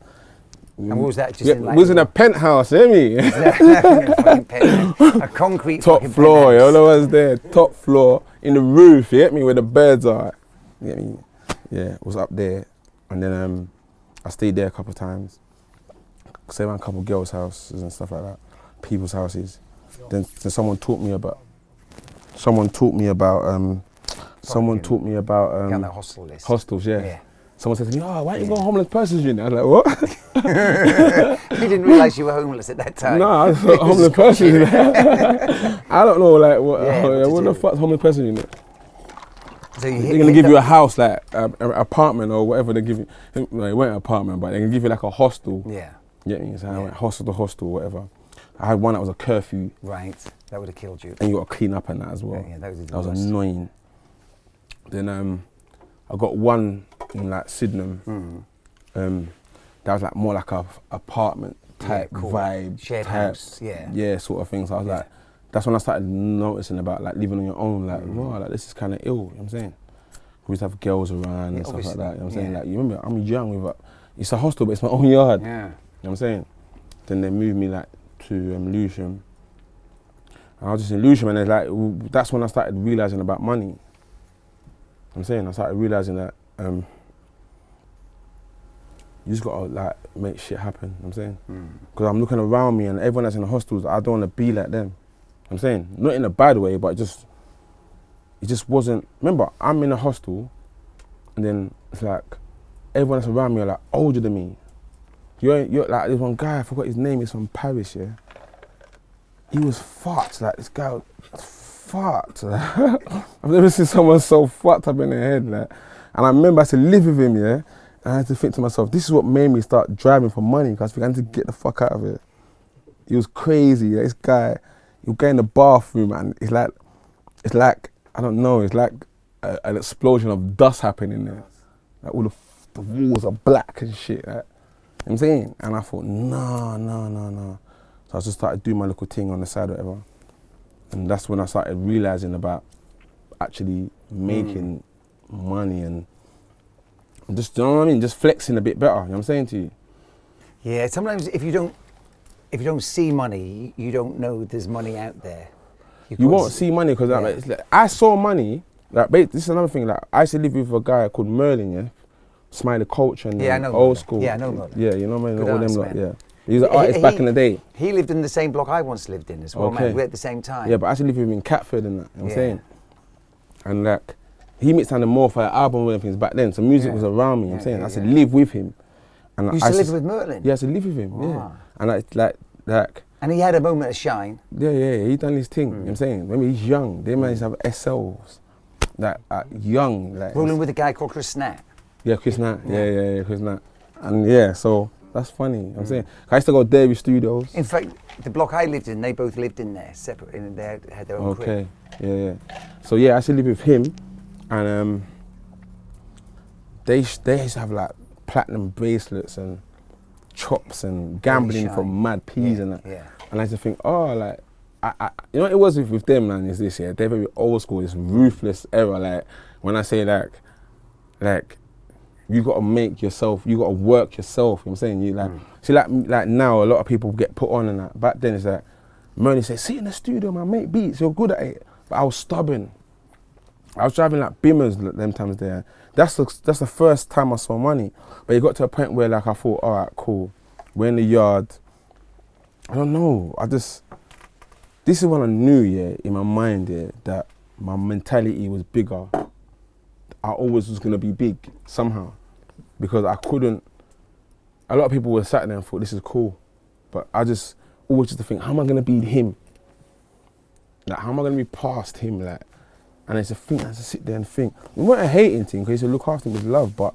what was that? Just in like, we was in a penthouse, hear me? A concrete top floor, penthouse. all I was there, top floor in the roof. You get me? Where the birds are. You get me? Yeah, it was up there, and then I stayed there a couple of times. Stayed around a couple of girls' houses and stuff like that, people's houses. Then someone taught me about. Someone taught me about the hostel list. Hostels, yeah. Someone said to me, "Oh, why don't you go homeless persons unit?" I was like, "What?" You didn't realise you were homeless at that time. No, I thought homeless persons unit. I don't know, like what the fuck's homeless persons unit? So they're gonna give you a house, like an apartment or whatever they give you. Well, it weren't an apartment, but they can give you like a hostel. Yeah. You get me? So I went hostel to hostel, whatever. I had one that was a curfew. Right, that would have killed you. And you got to clean up and that as well. Yeah, that was annoying. Then I got one in like Sydenham. That was like more like a apartment type vibe. Shared house, yeah, sort of thing. So I was like, that's when I started noticing about like living on your own. Like, wow, like this is kind of ill. You know what I'm saying? We used to have girls around and stuff like that. You know what I'm saying? Like, you remember, I'm young it's a hostel, but it's my own yard. Yeah. You know what I'm saying? Then they moved me like to Lewisham. And I was just in Lewisham, and like that's when I started realising about money. You know what I'm saying? I started realising that you just gotta like make shit happen. You know what I'm saying? Because I'm looking around me and everyone that's in the hostels, I don't want to be like them. You know what I'm saying? Not in a bad way, but it just wasn't. Remember, I'm in a hostel, and then it's like everyone that's around me are like older than me. You're like, there's one guy, I forgot his name, he's from Paris, yeah? He was fucked, like this guy was fucked. I've never seen someone so fucked up in their head, like. And I remember I had to live with him, yeah? And I had to think to myself, this is what made me start driving for money, because I began to get the fuck out of it. He was crazy, yeah? This guy, he would go in the bathroom and it's like, I don't know, it's like an explosion of dust happening there. Like all the walls are black and shit, like. You know what I'm saying? And I thought, no. So I just started doing my little thing on the side or whatever. And that's when I started realising about actually making money and just, you know what I mean, just flexing a bit better, you know what I'm saying to you? Yeah, sometimes if you don't see money, you don't know there's money out there. You won't see money because like, I saw money. Like, this is another thing. Like, I used to live with a guy called Merlin, yeah, Smiley Culture and I know old Merlin. school. Yeah, I know Merlin. Yeah, you know what I mean? Good All them artist, lot, man. yeah. He was an artist back in the day. He lived in the same block I once lived in as well, man. We're at the same time. Yeah, but I actually lived with him in Catford and that, you know what I'm saying? And like, he mixed down the more for an album and things back then, so music was around me, you know what I'm saying? I used to live with him. And you used to live with Merlin? Yeah, I used to live with him, yeah. And like... And he had a moment of shine. Yeah, he done his thing, you know what I'm saying? Remember, he's young. They managed to have SLs. Like, young. Like, rolling with a guy called Chris Nat. Yeah, Chris Nat. Yeah, Chris Nat. And yeah, so that's funny, you know what I'm saying? I used to go to Dairy Studios. In fact, the block I lived in, they both lived in there, separate, and they had their own crib. Yeah. So yeah, I used to live with him, and they used to have like platinum bracelets and chops and gambling for mad peas and that. Yeah. And I used to think, oh, like, you know what it was with them, man, is this, yeah, they're very old school, this ruthless era. Like, when I say like, you gotta make yourself, you gotta work yourself, you know what I'm saying? You like, see, like now, a lot of people get put on and that. Back then, it's like, Merlin said, sit in the studio, man, make beats, you're good at it. But I was stubborn. I was driving like Bimmers them times there. That's the first time I saw money. But it got to a point where like I thought, all right, cool. We're in the yard. I don't know. This is when I knew, yeah, in my mind, yeah, that my mentality was bigger. I always was gonna be big somehow, because I couldn't. A lot of people were sat there and thought this is cool, but I just always used to think, how am I gonna be him? Like, how am I gonna be past him? Like, and I used to think, I used to sit there and think. It wasn't a hating thing, because you look after him with love, but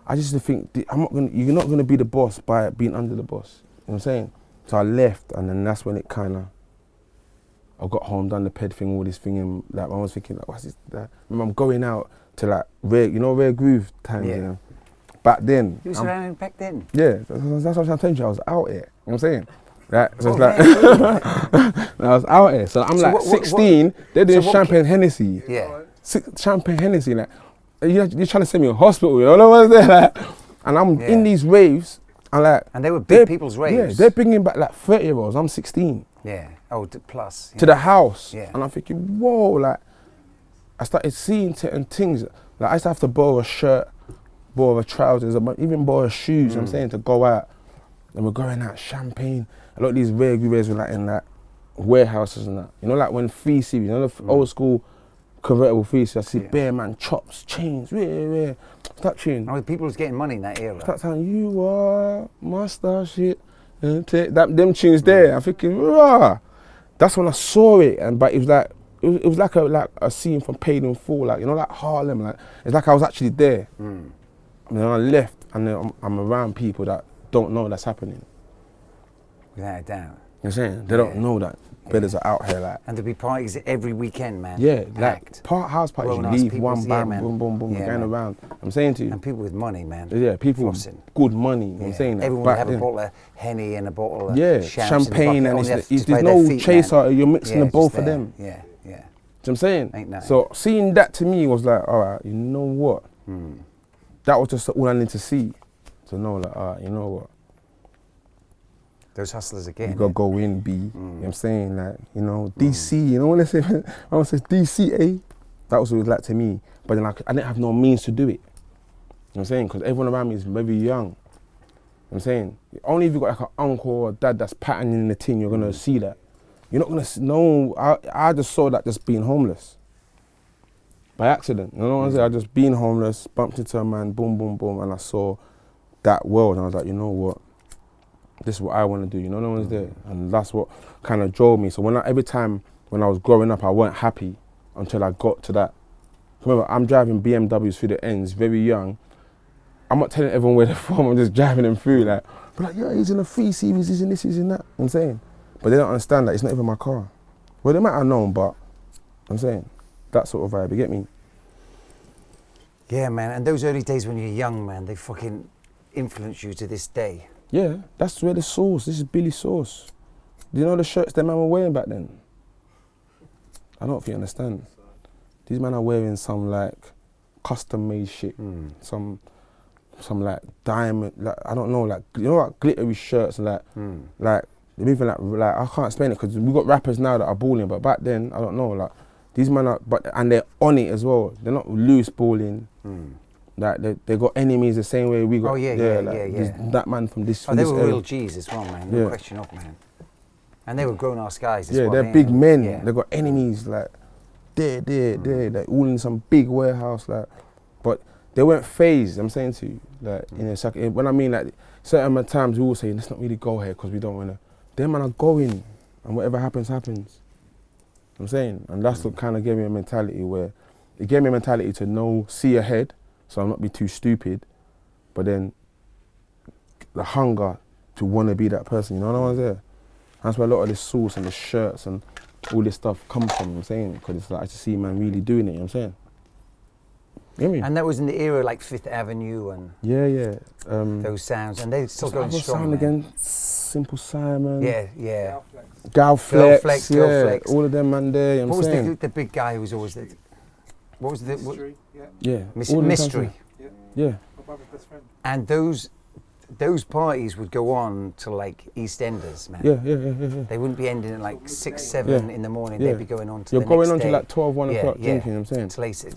I just used to think, you're not gonna be the boss by being under the boss. You know what I'm saying? So I left, and then that's when it kind of. I got home, done the ped thing, all this thing, and like I was thinking, like, what's this? Remember, I'm going out to like rare groove times, you know. Back then. You was around back then? Yeah, that's what I'm telling you. I was out here. You know what I'm saying? Like, so it's like, I was out here. So I'm so like 16. They're doing champagne Hennessy. Yeah. Champagne Hennessy. Like, you're trying to send me to hospital. You know what I'm saying? Like, and I'm in these raves. And like, and they were big people's raves. Yeah, they're bringing back like 30-year-olds. I'm 16. Yeah. Oh, plus. Yeah. To the house. Yeah. And I'm thinking, whoa, like, I started seeing certain things. Like, I used to have to borrow a shirt, borrow a trousers, even borrow shoes, you know what I'm saying, to go out. And we're going out, champagne. A lot of these rare grooves were like in like warehouses and that. You know, like when 3 Series, you know, the old school convertible 3 Series, I see bare man, chops, chains, rare. That tune. Oh, people was getting money in that era. Start telling you are master shit. And them tunes there, I'm thinking, rah. That's when I saw it, but it was like, it was like a scene from Paid in Full, like, you know, like Harlem, like, it's like I was actually there. And then I left, and then I'm around people that don't know that's happening. Without a doubt. You know what I'm saying? They don't know that brothers are out here, like. And there'd be parties every weekend, man. Yeah, like house parties, you leave one bam, boom, going around. I'm saying to you. And people with money, man. Yeah, people with good money, you know what I'm saying? Everyone would have a bottle of Henny and a bottle of champagne, and there's no chaser, you're mixing the both of them. Yeah. You know what I'm saying? Ain't nothing. So seeing that to me was like, all right, you know what? That was just all I need to see. To know, like, all right, you know what? Those hustlers again. You gotta go in, B. You know what I'm saying? Like, you know, DC, you know when I say, I say DCA, that was what it was like to me. But then I didn't have no means to do it. You know what I'm saying? Because everyone around me is very young. You know what I'm saying? Only if you got like an uncle or a dad that's patterning the thing, you're gonna see that. You're not gonna know. I just saw that just being homeless. By accident. You know what I'm saying? I just being homeless, bumped into a man, boom, boom, boom, and I saw that world, and I was like, you know what? This is what I want to do. You know, no one's there, and that's what kind of drove me. So every time when I was growing up, I weren't happy until I got to that. Remember, I'm driving BMWs through the ends, very young. I'm not telling everyone where they're from. I'm just driving them through, like, yeah, he's in a 3 Series, he's in this, he's in that. You know what I'm saying, but they don't understand that it's not even my car. Well, they might have known, but I'm saying that sort of vibe. You get me? Yeah, man. And those early days when you're young, man, they fucking influence you to this day. Yeah, that's where the source. This is Billy's source. Do you know the shirts that man were wearing back then? I don't think you understand. These men are wearing some like custom made shit, some like diamond, like I don't know, like you know like glittery shirts and like they're moving like I can't explain it because we got rappers now that are balling, but back then I don't know, like these men are, and they're on it as well. They're not loose balling. Like they got enemies the same way we got. Oh yeah. That man from this. Oh, they were area. real G's as well, man. No question of, man. And they were grown-ass guys as well. They're big men. Yeah. They got enemies like there, like all in some big warehouse, like. But they weren't phased. I'm saying to you, like when I mean like certain times we all say let's not really go here because we don't wanna. Them man are going, and whatever happens, happens. I'm saying, and that's what kind of gave me a mentality where it gave me a mentality to see ahead, so I'm not be too stupid, but then the hunger to want to be that person. You know what I was there. That's where a lot of this sauce and the shirts and all this stuff comes from. I'm saying, because it's like I just see man really doing it. You know what I'm saying. You know what I mean? And that was in the era like Fifth Avenue and those sounds, and they're still going strong. Sound again, Simple Simon. Yeah. Gal Flex, all of them man there. You know what was the big guy who was always there? What was the Mystery? Mystery. Yeah. My brother's best friend. And those parties would go on to like EastEnders, man. Yeah. They wouldn't be ending at like 6, 7 in the morning. They'd be going on to You're the going next on day. to like 12, 1 o'clock drinking, I'm saying.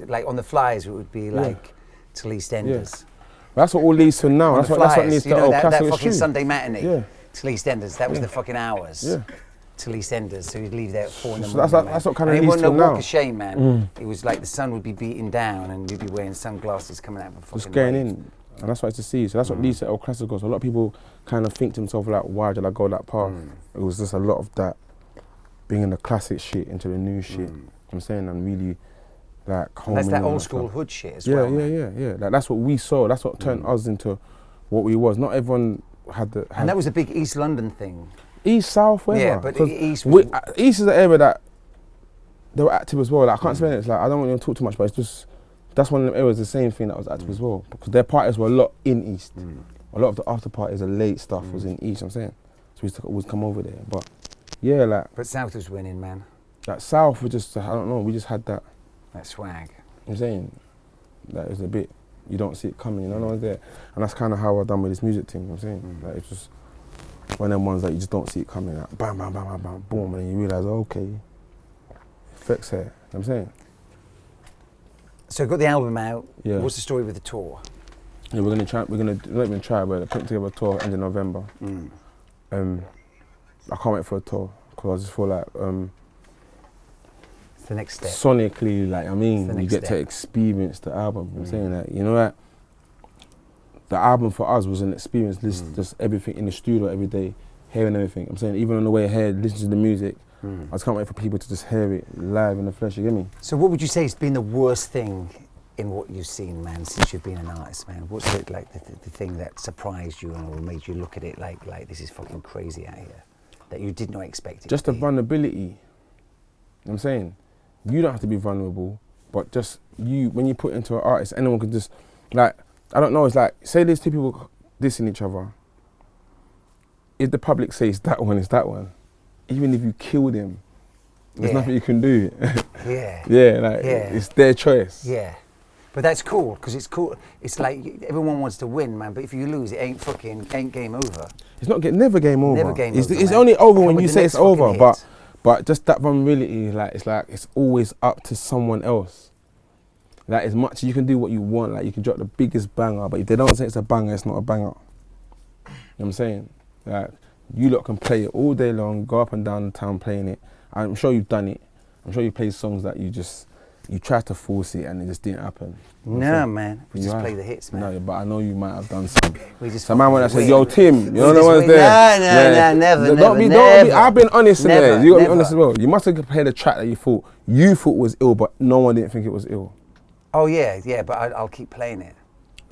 Like on the flyers, it would be like till EastEnders. That's what all leads to now. That's what needs to that Clasico fucking shoe. Sunday matinee till EastEnders. That was the Yeah. fucking hours. Yeah. Till EastEnders, so you'd leave there at 4 in the So morning. that's what kind of it leads wasn't to no walk now. of shame, man. It was like the sun would be beating down and you'd be wearing sunglasses coming out of a fucking Just going rave. in. And that's what I used to see. So that's what leads to El Clasico. So a lot of people kind of think to themselves like, why did I go that path? It was just a lot of that, bringing the classic shit into the new shit. I'm saying, and really like homing. That's that on old school stuff. hood shit as well. Yeah. Like that's what we saw. That's what turned us into what we was. Not everyone had the. And that was a big East London thing. East, South, wherever. Yeah, but East was... East is an area that they were active as well. Like, I can't explain it. It's like, I don't want to talk too much, but it's just, that's one of them areas, the same thing that was active as well. Because their parties were a lot in East. A lot of the after parties, the late stuff was in East, I'm saying. So we used to always come over there. But yeah, like... But South was winning, man. Like South, we just, I don't know, we just had that... That swag. I'm saying, that is a bit, you don't see it coming, you know what I'm there. And that's kind of how I've done with this music thing, I'm saying. Like, it's just... one of them ones that you just don't see it coming, like bam, bam, bam, bam, bam, boom, and then you realise, okay, Fek's here. You know what I'm saying? So you've got the album out. Yeah. What's the story with the tour? Yeah, we're not even try, but put together a tour end of November. I can't wait for a tour because I just feel like it's the next step. Sonically, like you get step. to experience the album. I'm saying that, you know that. The album for us was an experience, just everything in the studio every day, hearing everything. I'm saying, even on the way ahead, listening to the music, I just can't wait for people to just hear it live in the flesh, you get me? So what would you say has been the worst thing in what you've seen, man, since you've been an artist, man? What's it like the thing that surprised you or made you look at it like this is fucking crazy out here, that you did not expect it Just to the be? vulnerability. You know what I'm saying? You don't have to be vulnerable, but just you, when you put into an artist, anyone can just, like, I don't know, it's like, say there's two people dissing each other. If the public says that one is that one, even if you kill them, there's nothing you can do. It's their choice. Yeah. But that's cool, because it's cool. It's like, everyone wants to win, man, but if you lose, it ain't game over. It's not never game over. Never game over, It's man. only over when With you the say it's next fucking over, hit. but just that vulnerability, it's always up to someone else. Like, as much as you can do what you want, like you can drop the biggest banger, but if they don't say it's a banger, it's not a banger. You know what I'm saying? Like, you lot can play it all day long, go up and down the town playing it. I'm sure you've done it. I'm sure you played songs that you tried to force it and it just didn't happen. No, man. We just play the hits, man. No, but I know you might have done some. We just Some man when I said, win. yo, Tim, you know We the just ones win. there. No, never, Don't be, never. I've been honest in Never, there. You got to be never. honest as well. You must have played a track that you thought was ill, but no one didn't think it was ill. Oh, yeah, but I'll keep playing it.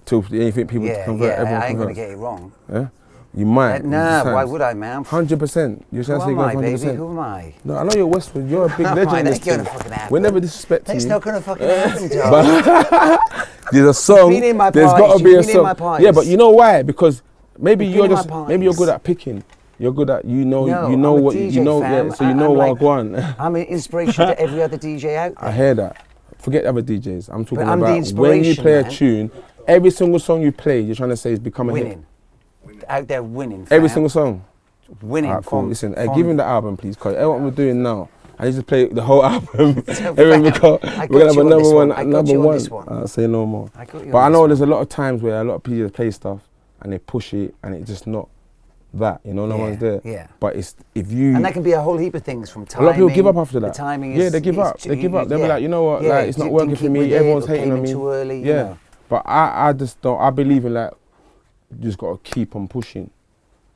Till you think people convert, everyone I ain't going to converts. get it wrong. Yeah? You might. Why would I, man? 100%. You're Who trying to am I, go baby? 100%. Who am I? No, I know you're Westwood. You're a big legend in That's this gonna thing. fucking happen. We're never disrespecting That's you. not going to fucking happen, Joe. But there's a song. Been in my There's got parties, to be a you've been in my song. parties. Yeah, but you know why? Because maybe You've you're been in my maybe you're parties. good at picking. You're good at, you know, No, you know I'm a what, DJ, you know, fam. yeah, so you know I'm what like- I want. I'm an inspiration to every other DJ out there. I hear that. Forget the other DJs. I'm talking I'm the about when you inspiration, play a man. tune, every single song you play, you're trying to say is becoming a hit. Winning. Out there winning, fam. Every single song. Winning. Alright, cool. from- Listen, from- give him the album, please, cause what we're doing now, I need to play the whole album. So, Everyone fam, because I we're got gonna have you on another this one, one. I got another you on one. this one. I'll say no more. I got you But on I this know one. there's a lot of times where a lot of people play stuff and they push it and it's just not that, you know, no Yeah, one's there. yeah. But it's if you And that can be a whole heap of things from a timing. lot of people give up after that. The timing yeah, is, they give up. They give up. They'll be yeah. like, you know what, Yeah, like it's not didn't working keep for me. with it, Everyone's or hating came on in me. too early, you yeah, know. but I just don't. I believe in like you just gotta keep on pushing. You know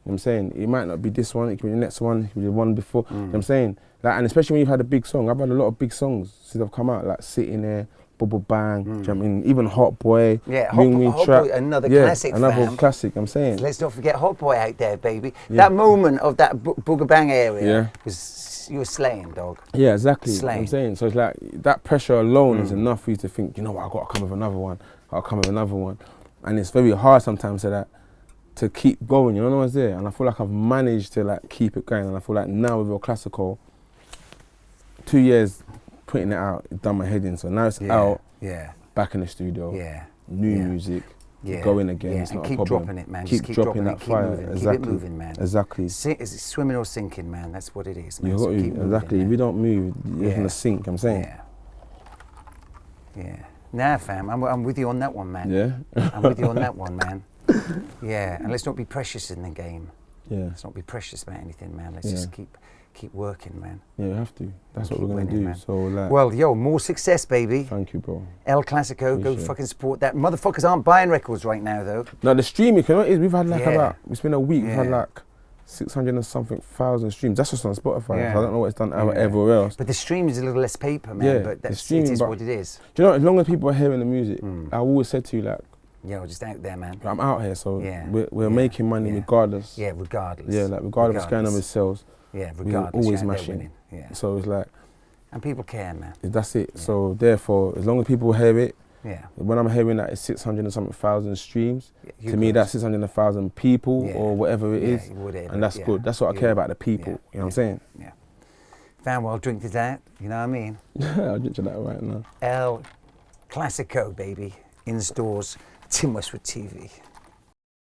what I'm saying? It might not be this one. It could be the next one. It could be the one before. You know what I'm saying? Like, and especially when you've had a big song. I've had a lot of big songs since I've come out. Like Sitting There, Bubble Bang. Do you know what I mean? Even Hot Boy. Yeah, Ring Ring Hot Trap. Boy, another yeah, classic, another fam. classic. I'm saying. Let's not forget Hot Boy out there, baby. Yeah. That moment of that Booger Bang area Yeah. was, you were slaying, dog. Yeah, exactly. You know what Slaying. I'm saying. So it's like that pressure alone is enough for you to think, you know what, I gotta come with another one. I'll come with another one. And it's very hard sometimes to keep going, you know, no one's there. And I feel like I've managed to like keep it going. And I feel like now with your Clasico, 2 years putting it out, it done my head in. So now it's out, Yeah. back in the studio, Yeah. new Yeah. music, Yeah. going again. Yeah. It's And not a keep problem. dropping it, man. Keep Just dropping that it, keep fire. moving. Exactly. Keep it moving, man. Exactly. Is it swimming or sinking, man? That's what it is, man. You So got keep to, moving, exactly. man. If you don't move, you're Yeah. gonna sink, I'm saying. Yeah. Yeah. Nah, fam, I'm with you on that one, man. Yeah? I'm with you on that one, man. Yeah, and let's not be precious in the game. Yeah. Let's not be precious about anything, man. Let's Yeah. just keep working, man. Yeah, you have to. That's what Keep we're gonna winning, do. man. So like, Well, yo, more success, baby. thank you, bro. El Clasico, go Appreciate it. fucking support that. Motherfuckers aren't buying records right now, though. Now the streaming, you know what it is? We've had like Yeah. about, it's been a week, we've had Yeah. like 600 and something thousand streams. That's just on Spotify. Yeah. So I don't know what it's done Yeah. everywhere else. But the stream is a little less paper, man. Yeah, But the that's, streaming, it is but- what it is. Do you know, as long as people are hearing the music, I always said to you like, Yo, just out there, man. I'm out here, so Yeah. we're Yeah. making money Yeah. regardless. Yeah, regardless. Yeah, like regardless of what's going on with sales. Yeah, we're regardless. always you're out there smashing. winning. Yeah. So it's like, And people care, man. that's it. So therefore, as long as people hear it, Yeah. when I'm hearing that it's 600 and something thousand streams, You to me guys- that's 600,000 people Yeah. or whatever it Yeah, is, whatever, and that's yeah. good. That's what I Yeah. care about, the people. Yeah. You know what I'm saying? Yeah. Fam, well, drink to that. You know what I mean? I'll get you that right now. El Clasico, baby. In stores. It's in Westwood TV.